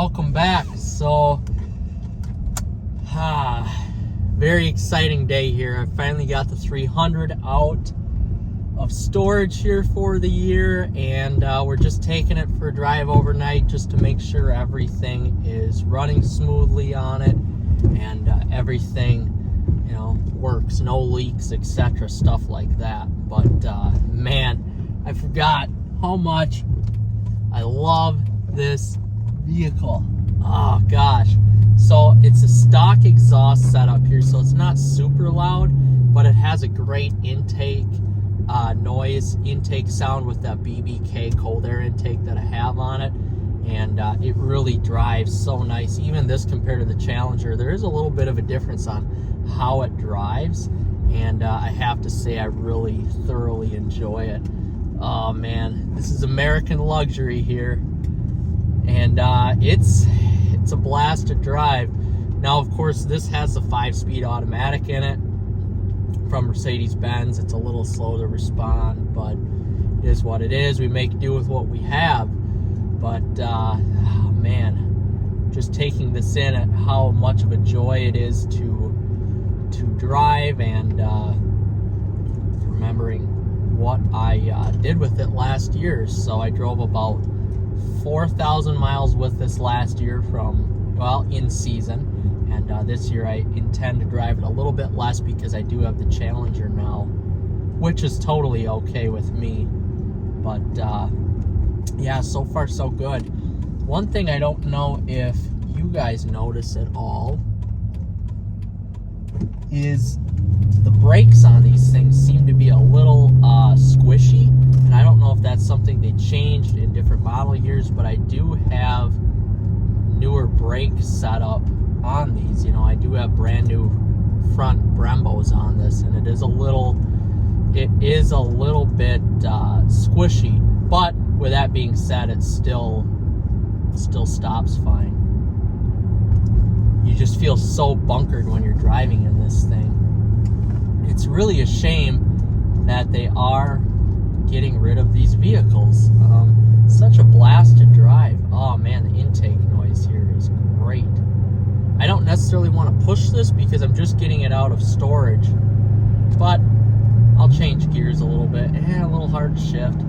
Welcome back. So, very exciting day here. I finally got the 300 out of storage here for the year, and we're just taking it for a drive overnight just to make sure everything is running smoothly on it and everything, works, no leaks, etc., stuff like that. But man, I forgot how much I love this vehicle. Oh gosh. So it's a stock exhaust setup here, so it's not super loud, but it has a great intake noise intake sound with that BBK cold air intake that I have on it, and it really drives so nice. Even this compared to the Challenger, there is a little bit of a difference on how it drives, and I have to say I really thoroughly enjoy it. Oh man, this is American luxury here, and it's a blast to drive. Now, of course, this has the 5-speed automatic in it from Mercedes-Benz. It's a little slow to respond, but it is what it is. We make do with what we have. But oh man, just taking this in at how much of a joy it is to drive, and remembering what I did with it last year. So I drove about 4,000 miles with this last year in season, and this year I intend to drive it a little bit less because I do have the Challenger now, which is totally okay with me. But yeah, so far so good. One thing I don't know if you guys notice at all is the brakes on these things seem to be a little squishy, and I don't know if that's something they changed in different model years, but I do have newer brake setup on these. I do have brand new front Brembos on this, and it is a little bit squishy, but with that being said, it still stops fine. You just feel so bunkered when you're driving in this thing. It's really a shame that they are getting rid of these vehicles. Such a blast to drive. Oh man, the intake noise here is great. I don't necessarily want to push this because I'm just getting it out of storage, but I'll change gears a little bit. A little hard to shift.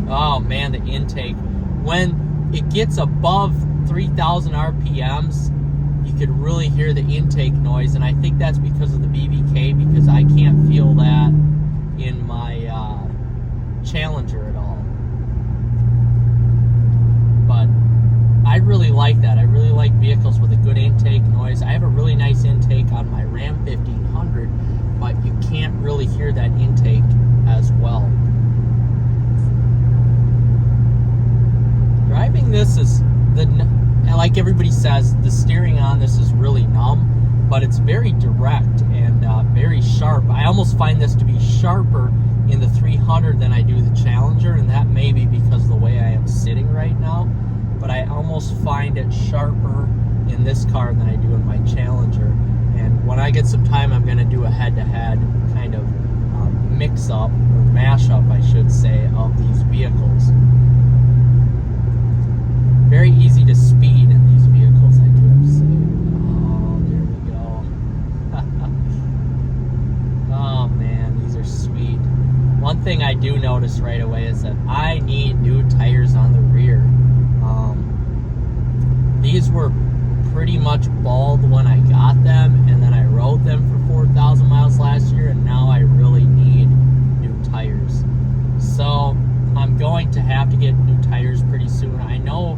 Oh man, the intake. When it gets above 3,000 RPMs, you could really hear the intake noise, and I think that's because of the BBK, because I can't feel that in my Challenger at all. But I really like that. I really like vehicles with a good intake noise. I have a really nice intake on my Ram 1500, but you can't really hear that intake as well. Driving this is like everybody says, the steering on this is really numb, but it's very direct and very sharp. I almost find this to be sharper in the 300 than I do the Challenger, and that may be because of the way I am sitting right now, but I almost find it sharper in this car than I do in my Challenger. And when I get some time, I'm going to do a head-to-head kind of mix-up, or mash-up, I should say, of these vehicles. Very easy to speed in these vehicles, I do have to say. Oh, there we go. Oh man, these are sweet. One thing I do notice right away is that I need new tires on the rear. These were pretty much bald when I got them, and then I rode them for 4,000 miles last year, and now I really need new tires. So I'm going to have to get new tires pretty soon. I know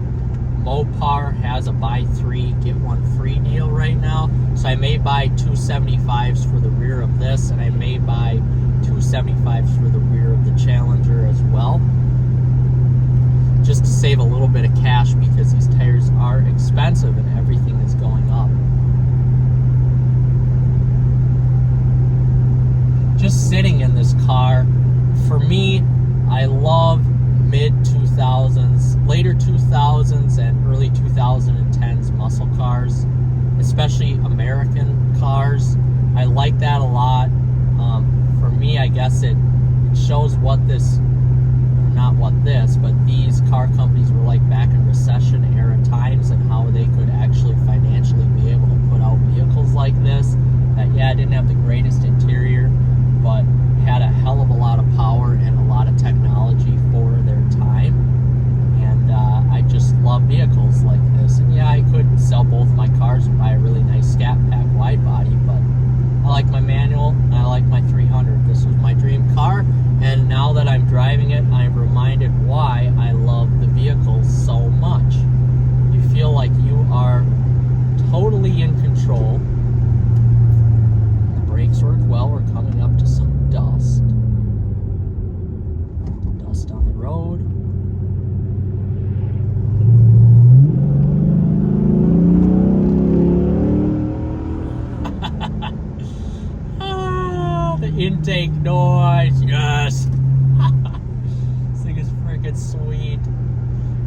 Mopar has a buy 3 get 1 free deal right now, so I may buy 275s for the rear of this, and I may buy 275s for the rear of the Challenger as well, just to save a little bit of cash, because these tires are expensive and everything is going up. Just sitting in this car, for me, I love mid-2000s, later 2000s and early 2010s muscle cars, especially American cars. I like that a lot. For me, I guess it shows what this, not what this, but these car companies were like back in recession era times, and how they could actually financially be able to put out vehicles like this that, yeah, didn't have the greatest interior, but had a hell of a lot of power and a lot of technology for their time. And I just love vehicles like this. And yeah, I could sell both my cars and buy a really nice Scat Pack wide body, but I like my manual and I like my 300. This was my dream car, and now that I'm driving it, I'm reminded why I love the vehicle so much. You feel like you are totally in control. The brakes work well. We're coming up to some dust. Dust on the road. Intake noise, yes. This thing is freaking sweet.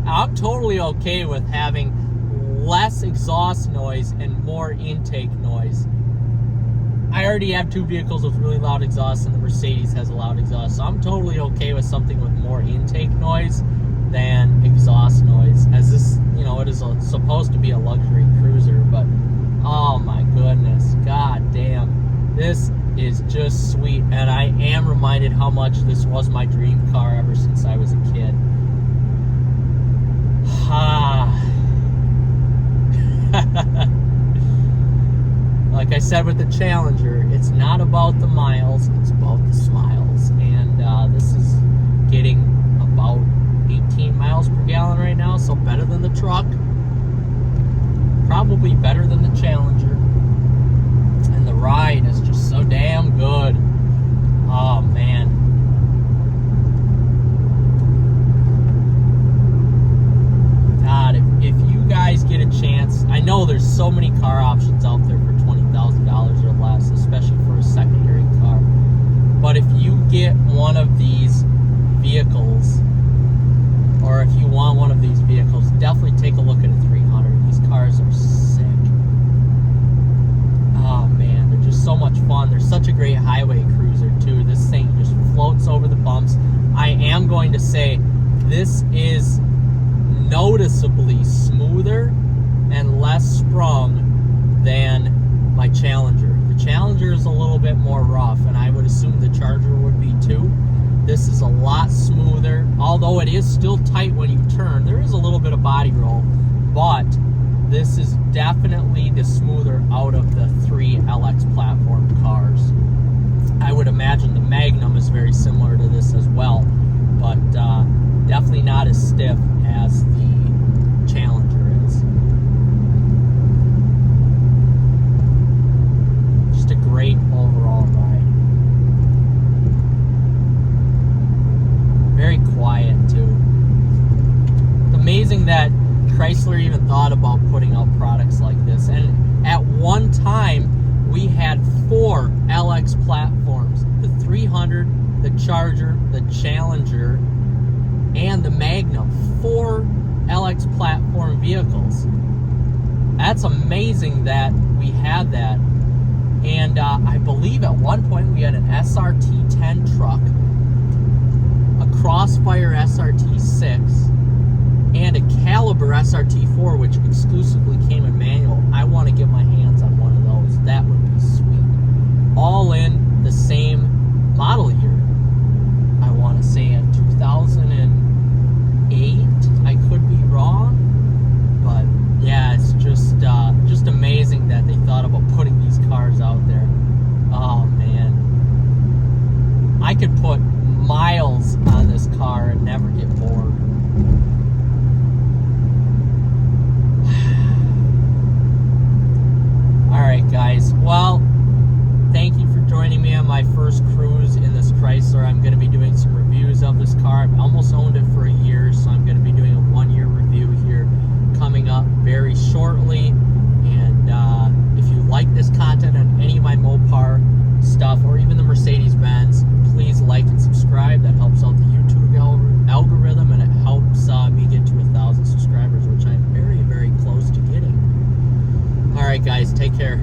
I'm totally okay with having less exhaust noise and more intake noise. I already have two vehicles with really loud exhaust, and the Mercedes has a loud exhaust, so I'm totally okay with something with more intake noise than exhaust noise, as this, you know, it is supposed to be a luxury cruiser, but oh my goodness, god damn, this is just sweet. And I am reminded how much this was my dream car ever since I was a kid. Like I said with the Challenger, it's not about the miles, it's about the smiles. And this is getting about 18 miles per gallon right now, so better than the truck, probably better than the Challenger. And the ride is just so damn good. Oh man. God, if you guys get a chance, I know there's so many car options out there for $20,000 or less, especially for a secondary car. But if you get one of these vehicles, or if you want one of these vehicles, definitely take a look at a 300. These cars are sick. Oh man, they're just so much fun. They're such a great highway cruiser too. This thing just floats over the bumps. I am going to say this is noticeably smoother and less sprung than my Challenger. The Challenger is a little bit more rough, and I would assume the Charger would be too. This is a lot smoother, although it is still tight when you turn. There is a little bit of body roll, but this is definitely the smoother out of the three LX platform cars. I would imagine the Magnum is very similar to this as well, but definitely not as stiff as the Challenger is. Just a great overall ride. Very quiet too. It's amazing that Chrysler even thought about putting out products like this. And at one time, we had 4 LX platforms: the 300, the Charger, the Challenger, and the Magnum. 4 LX platform vehicles. That's amazing that we had that. And I believe at one point we had an SRT10 truck, a Crossfire SRT6, and a Caliber SRT4, which exclusively came in manual. I want to get my hands on one of those. That would be sweet. All in the same model year. I want to say in 2008. I could be wrong, but yeah, it's just amazing that they thought about putting these cars out there. Oh man, I could put miles on this car and never get bored. Alright guys, well, thank you for joining me on my first cruise in this Chrysler. I'm going to be doing some reviews of this car. I've almost owned it for a year, so I'm going to be doing a 1-year review here coming up very shortly. And if you like this content on any of my Mopar stuff, or even the Mercedes-Benz, please like and subscribe. That helps out the YouTube algorithm, and it helps me get to 1,000 subscribers, which I'm very, very close to getting. Alright guys, take care.